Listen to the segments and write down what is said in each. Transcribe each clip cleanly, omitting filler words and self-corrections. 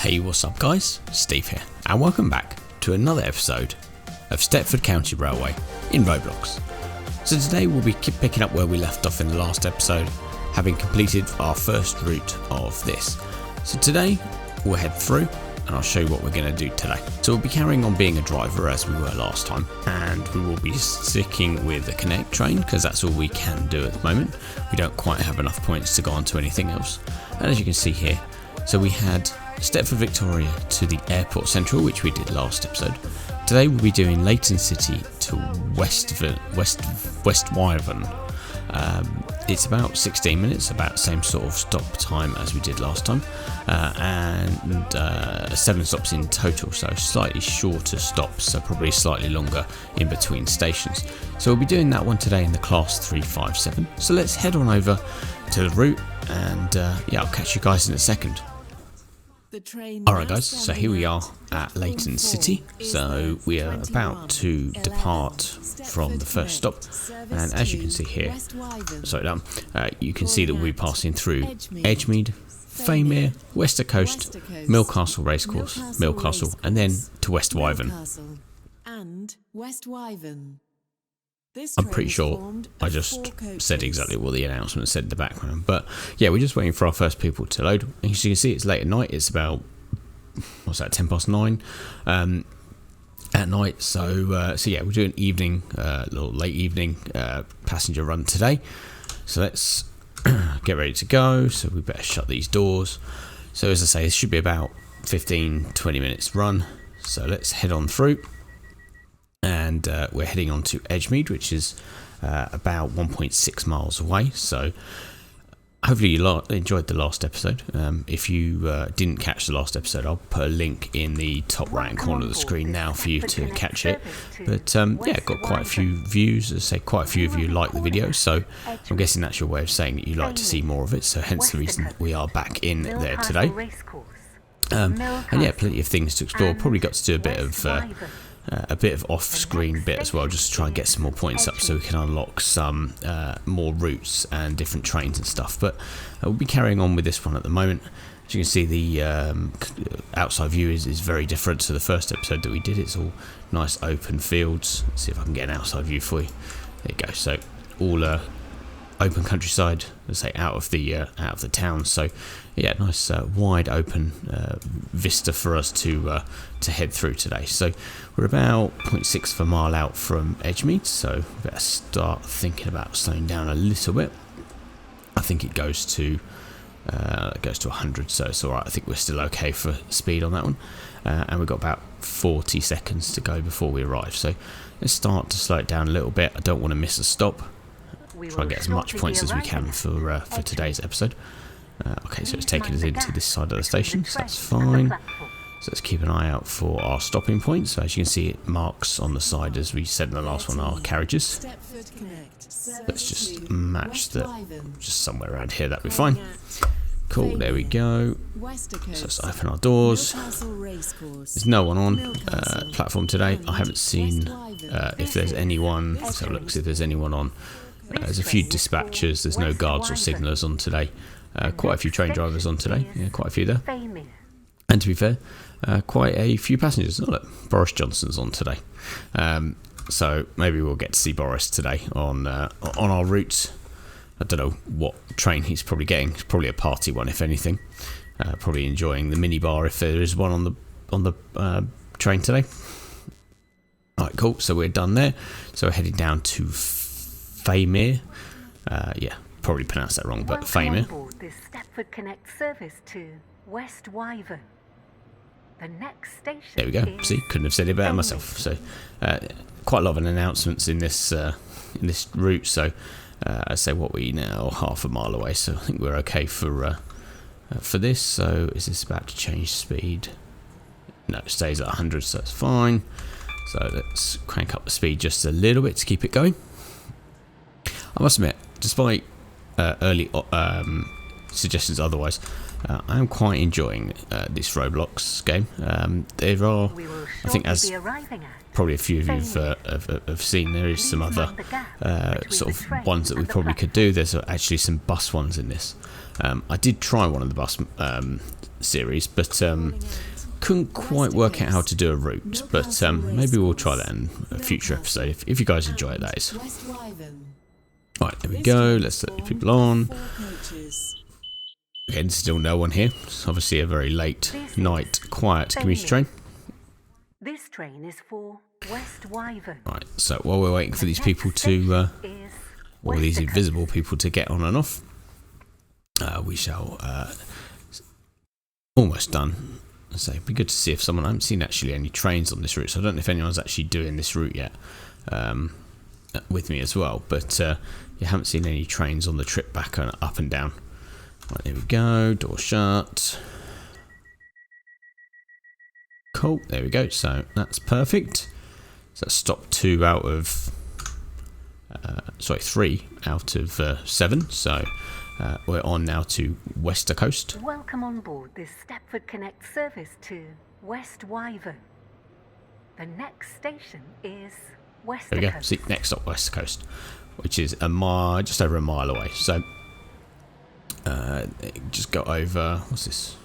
Hey, what's up guys? Steve here, and welcome back to another episode of Stepford County Railway in Roblox. So today we'll be picking up where we left off in the last episode, having completed our first route of this. So today we'll head through and I'll show you what we're going to do today. So we'll be carrying on being a driver as we were last time, and we will be sticking with the Connect train because that's all we can do at the moment. We don't quite have enough points to go on to anything else. And as you can see here, so we had Stepford Victoria to the Airport Central, which we did last episode. Today we'll be doing Leighton City to Westwyvern. It's about 16 minutes, about the same sort of stop time as we did last time, and 7 stops in total, so slightly shorter stops, so probably slightly longer in between stations. So we'll be doing that one today in the Class 357. So let's head on over to the route, and yeah, I'll catch you guys in a second. Alright guys, so here we are at Leighton City. So we are about to depart from the first stop, and as you can see here, you can see that we'll be passing through Edgemead, Faymere, Wester Coast, Millcastle Racecourse, Millcastle, and then to Westwyvern. I'm pretty sure I just said exactly what the announcement said in the background, but yeah, we're just waiting for our first people to load. As you can see, it's late at night. It's about 9:10 at night. So yeah, we're doing evening, little late evening passenger run today. So let's get ready to go. So we better shut these doors. So as I say, this should be about 15-20 minutes run. So let's head on through. And we're heading on to Edgemead, which is about 1.6 miles away. So hopefully you enjoyed the last episode. If you didn't catch the last episode, I'll put a link in the top right hand corner of the screen now for you to catch it. But yeah, got quite a few views. As I say, quite a few of you like the video, so I'm guessing that's your way of saying that you like to see more of it. So hence the reason we are back in there today. And yeah, plenty of things to explore. Probably got to do a bit of off-screen bit as well, just to try and get some more points up so we can unlock some more routes and different trains and stuff. But we'll be carrying on with this one at the moment. As you can see, the outside view is very different to the first episode that we did. It's all nice open fields. Let's see if I can get an outside view for you. There you go. So all open countryside, let's say out of the town. So yeah, nice wide open vista for us to head through today. So we're about 0.6 of a mile out from Edgemead, so we better start thinking about slowing down a little bit. I think it goes to 100, so it's all right. I think we're still okay for speed on that one, and we've got about 40 seconds to go before we arrive. So let's start to slow it down a little bit. I don't want to miss a stop. Try and get as much points as we can for today's episode. Okay, so it's taking us into this side of the station, so that's fine. So let's keep an eye out for our stopping points. So as you can see, it marks on the side, as we said in the last one, our carriages. Let's just match just somewhere around here, that'll be fine. Cool, there we go. So let's open our doors. There's no one on platform today. I haven't seen if there's anyone. Let's have a look, see if there's anyone on. There's a few dispatchers. There's no guards or signallers on today. Quite a few train drivers on today. Yeah, quite a few there. And to be fair, quite a few passengers. Oh, look, Boris Johnson's on today. So maybe we'll get to see Boris today on our route. I don't know what train he's probably getting. It's probably a party one, if anything. Probably enjoying the minibar if there is one on the train today. All right, cool. So we're done there. So we're heading down to Faymere. Yeah, probably pronounced that wrong, but Faymere. This Stepford Connect service to Westwyvern. The next station. There we go. See, couldn't have said it better myself. So, quite a lot of announcements in this route. So, I say what we now half a mile away. So I think we're okay for this. So is this about to change speed? No, it stays at 100, so that's fine. So let's crank up the speed just a little bit to keep it going. I must admit, despite early suggestions otherwise, I am quite enjoying this Roblox game. There are, I think, as probably a few of you have seen, there is some other sort of ones that we probably could do. There's actually some bus ones in this. I did try one of the bus series, but couldn't quite work out how to do a route. But maybe we'll try that in a future episode if you guys enjoy it, that is. Right, there we go. Let's let people on. Again, still no one here. It's obviously a very late night, quiet commuter train. This train is for Westwyvern. Right, so while we're waiting for these people to, or these invisible people to get on and off, we shall, almost done. So it'd be good to see if someone, I haven't seen actually any trains on this route, so I don't know if anyone's actually doing this route yet with me as well, but you haven't seen any trains on the trip back and up and down. Right, there we go, door shut. Cool, there we go, so that's perfect. So that's stop 3 out of 7, so we're on now to Wester Coast. Welcome on board this Stepford Connect service to Westwyvern. The next station is Wester There we go, Coast. see, next stop Wester Coast, which is a mile, just over a mile away, so just go over, what's this?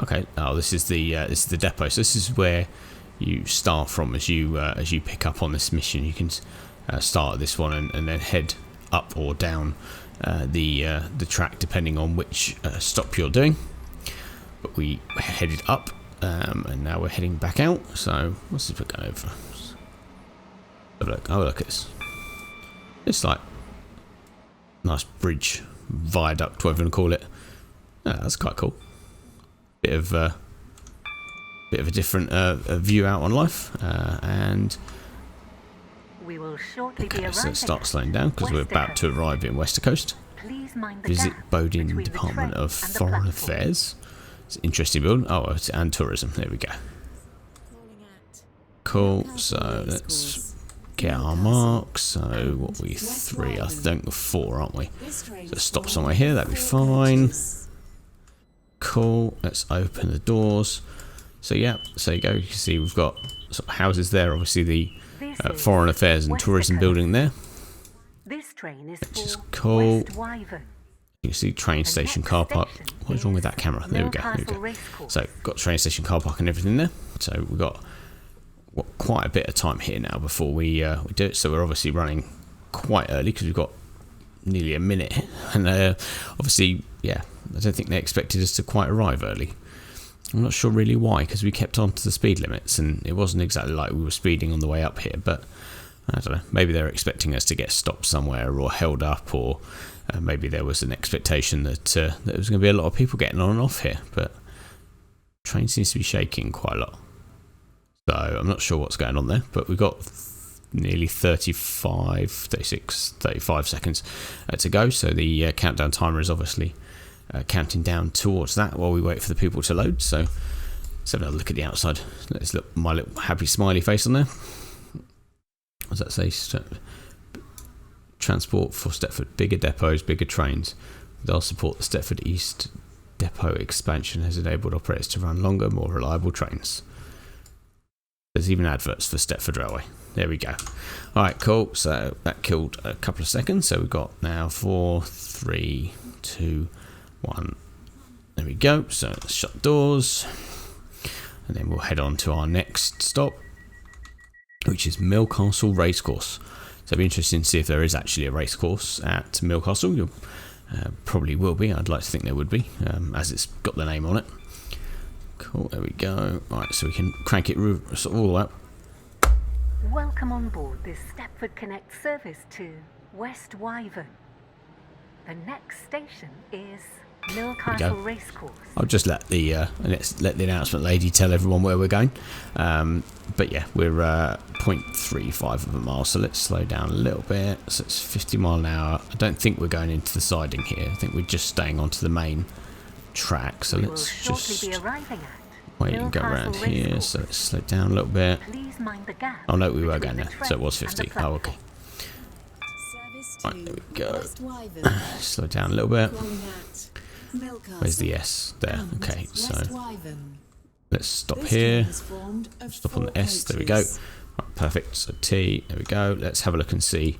Okay, oh, this is the depot. So this is where you start from as you pick up on this mission. You can start at this one and then head up or down the track depending on which stop you're doing. But we headed up, and now we're heading back out. So what's this we're going over? Oh, look at this. It's like nice bridge, viaduct, whatever you want to call it. Oh, that's quite cool. Bit of a different view out on life, and we will shortly be okay, so arriving let's start slowing down because we're about to arrive in Wester Coast. Please mind the Visit gap Bowden between the Department train of and the Foreign platform. Affairs. It's an interesting building. Oh, and tourism. There we go. Cool. So let's get our marks. So what are we 3? I think we're 4, aren't we? So stop somewhere here. That'd be fine. Cool. Let's open the doors. So yeah, so you go. You can see we've got sort of houses there. Obviously the Foreign Affairs and Tourism building there. This train is Which is for cool. Westwyvern. You can see train station car park. What is wrong with that camera? There we go. There we go. So got train station car park and everything there. So we've got quite a bit of time here now before we do it. So we're obviously running quite early because we've got nearly a minute, and obviously, yeah, I don't think they expected us to quite arrive early. I'm not sure really why, because we kept on to the speed limits and it wasn't exactly like we were speeding on the way up here, but I don't know, maybe they're expecting us to get stopped somewhere or held up, or maybe there was an expectation that there was going to be a lot of people getting on and off here, but the train seems to be shaking quite a lot. So I'm not sure what's going on there, but we've got nearly 35 seconds to go, so the countdown timer is obviously counting down towards that while we wait for the people to load. So let's have another look at the outside. Let's look my little happy smiley face on there. What does that say? Transport for Stepford, bigger depots, bigger trains. They'll support the Stepford East depot expansion has enabled operators to run longer, more reliable trains. There's even adverts for Stepford Railway. There we go. Alright, cool. So that killed a couple of seconds. So we've got now 4, 3, 2, 1. There we go. So let's shut the doors. And then we'll head on to our next stop, which is Millcastle Racecourse. So it'll be interesting to see if there is actually a racecourse at Millcastle. You'll probably will be. I'd like to think there would be, as it's got the name on it. Cool, there we go. Right, so we can crank it sort of all out. Welcome on board this Stepford Connect service to Westwyvern. The next station is Millcastle Racecourse. I'll just let the announcement lady tell everyone where we're going. But yeah, we're 0.35 of a mile, so let's slow down a little bit. So it's 50 mile an hour. I don't think we're going into the siding here. I think we're just staying onto the main track. So let's just wait and go around here. So let's slow down a little bit. Oh no, we were going there. So it was 50. Oh, okay. Right, there we go. Slow down a little bit. Where's the S? There. Okay, so let's stop here. Stop on the S. There we go. Right, perfect. So T. There we go. Let's have a look and see.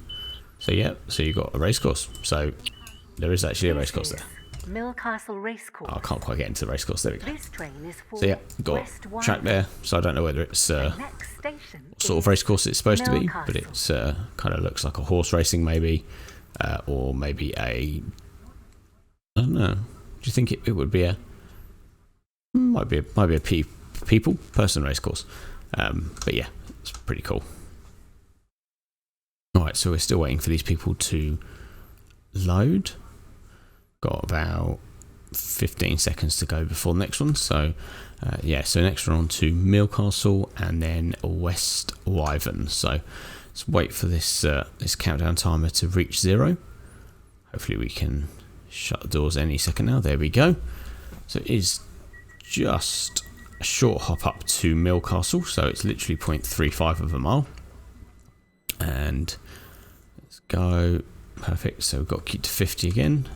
So yeah, so you've got a racecourse. So there is actually a racecourse there. Millcastle Racecourse. Oh, I can't quite get into the racecourse. There we go. This train is for So yeah, got track there. So I don't know whether it's what sort of racecourse it's supposed to be, but it's kind of looks like a horse racing maybe, or maybe a, I don't know. Do you think it would be a might be a person racecourse? But yeah, it's pretty cool. All right, so we're still waiting for these people to load. Got about 15 seconds to go before the next one. So yeah, so next we're on to Millcastle and then Westwyvern. So let's wait for this this countdown timer to reach 0. Hopefully we can shut the doors any second now. There we go. So it is just a short hop up to Millcastle. So it's literally 0.35 of a mile. And let's go. Perfect. So we've got to keep to 50 again.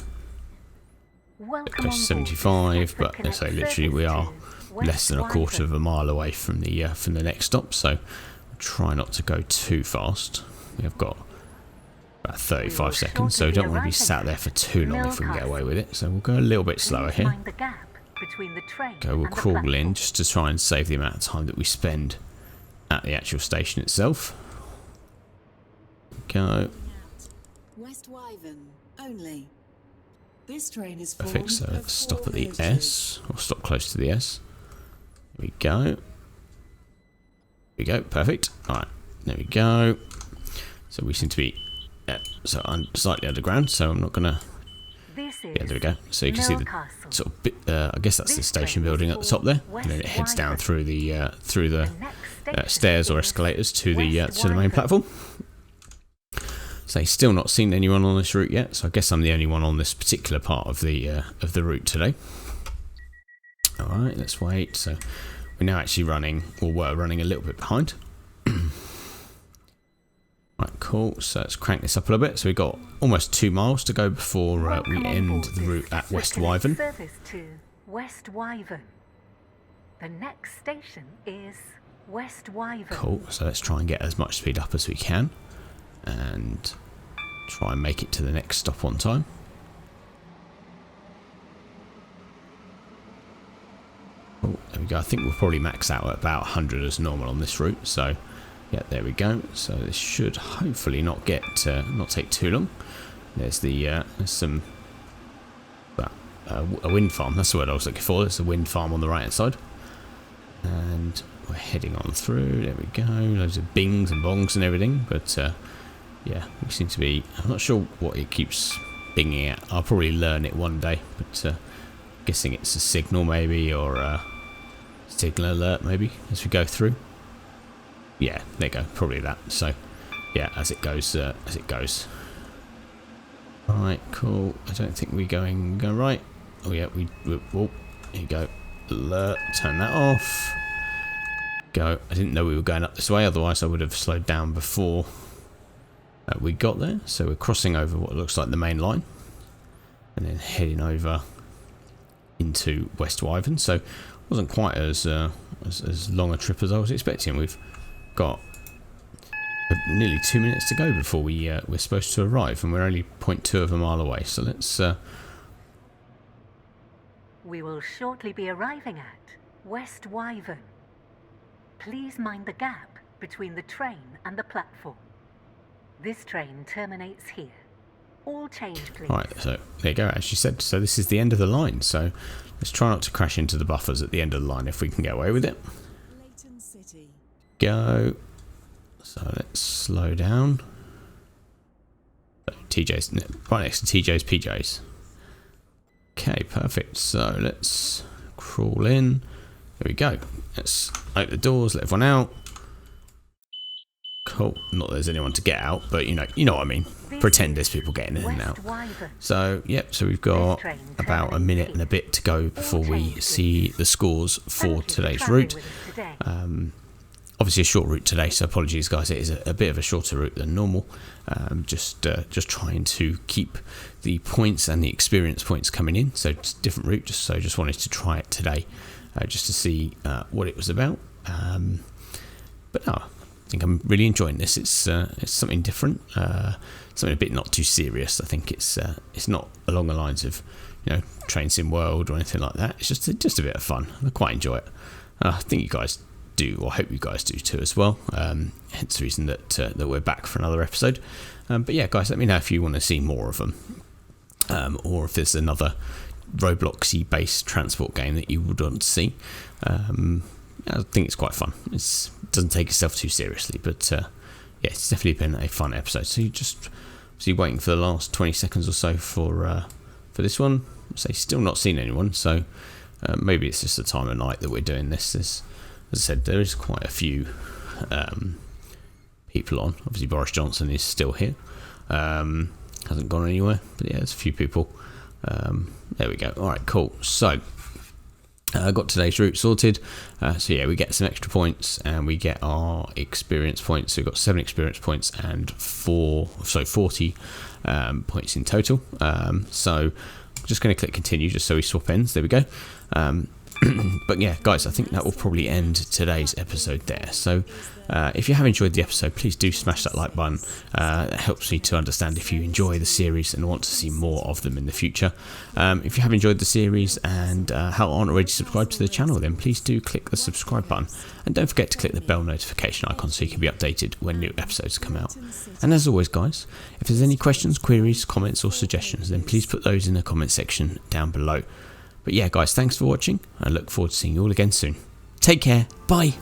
It goes to 75, but let's say literally we are less than a quarter of a mile away from the next stop. So try not to go too fast. We have got about 35 seconds, so we don't want to be sat there for too long if we can get away with it. So we'll go a little bit slower here. We'll crawl in just to try and save the amount of time that we spend at the actual station itself. Go. Westwyvern only. This train is perfect. So let's stop at the S, or stop close to the S. There we go. There we go. Perfect. All right. There we go. So we seem to be so I'm slightly underground. So I'm not gonna. Yeah, there we go. So you can see the sort of bit. I guess that's the station building at the top there, and then it heads down through the stairs or escalators to the main platform. So he's still not seen anyone on this route yet, so I guess I'm the only one on this particular part of the route today. All right, let's wait. So we're now actually running, or were running a little bit behind. Right, cool. So let's crank this up a little bit. So we've got almost 2 miles to go before we end the route at Westwyvern. Service to Westwyvern. The next station is Westwyvern. Cool. So let's try and get as much speed up as we can, and try and make it to the next stop on time. Oh, there we go. I think we'll probably max out at about 100 as normal on this route. So yeah, there we go. So this should hopefully not take too long. There's there's some a wind farm. That's the word I was looking for. There's a wind farm on the right hand side, and we're heading on through. There we go. Loads of bings and bongs and everything, but yeah, we seem to be. I'm not sure what it keeps binging at. I'll probably learn it one day, but guessing it's a signal maybe, or a signal alert maybe as we go through. Yeah, there you go. Probably that. So yeah, as it goes. Right, cool. I don't think we're going right. Oh yeah, oh, here you go. Alert. Turn that off. Go. I didn't know we were going up this way. Otherwise, I would have slowed down before we got there. So we're crossing over what looks like the main line, and then heading over into Westwyvern. So it wasn't quite as long a trip as I was expecting. We've got nearly 2 minutes to go before we're supposed to arrive, and we're only 0.2 of a mile away. So let's. We will shortly be arriving at Westwyvern. Please mind the gap between the train and the platform. This train terminates here. All change, please. Right, so there you go, as you said. So this is the end of the line. So let's try not to crash into the buffers at the end of the line if we can get away with it. Leighton City. Go. So let's slow down. So TJ's right next to TJ's PJs. Okay, perfect. So let's crawl in. There we go. Let's open the doors, let everyone out. Cool. Not that there's anyone to get out, but you know what I mean. Pretend there's people getting in and out. So yep. So we've got about a minute and a bit to go before we see the scores for today's route. Obviously a short route today, so apologies guys. It is a bit of a shorter route than normal. Just trying to keep the points and the experience points coming in. So it's a different route. Just wanted to try it today, just to see what it was about. But no, I think I'm really enjoying this. It's something different, something a bit not too serious. I think it's not along the lines of Train Sim World or anything like that. It's just a bit of fun. I quite enjoy it. I think you guys do, or I hope you guys do too as well. Hence the reason that we're back for another episode. But yeah, guys, let me know if you want to see more of them, or if there's another Robloxy based transport game that you would want to see. I think it's quite fun. It doesn't take itself too seriously, but yeah, it's definitely been a fun episode. So you just waiting for the last 20 seconds or so for this one. So still not seen anyone, so maybe it's just the time of night that we're doing this. As I said, there is quite a few people on. Obviously Boris Johnson is still here, hasn't gone anywhere, but yeah, there's a few people. There we go. Alright, cool. So I got today's route sorted. So yeah, we get some extra points and we get our experience points. So we've got 7 experience points and 40 points in total. So I'm just going to click continue just so we swap ends. There we go. But yeah, guys, I think that will probably end today's episode there. So if you have enjoyed the episode, please do smash that like button. It helps me to understand if you enjoy the series and want to see more of them in the future. If you have enjoyed the series and aren't already subscribed to the channel, then please do click the subscribe button. And don't forget to click the bell notification icon so you can be updated when new episodes come out. And as always, guys, if there's any questions, queries, comments or suggestions, then please put those in the comment section down below. But yeah, guys, thanks for watching. I look forward to seeing you all again soon. Take care. Bye.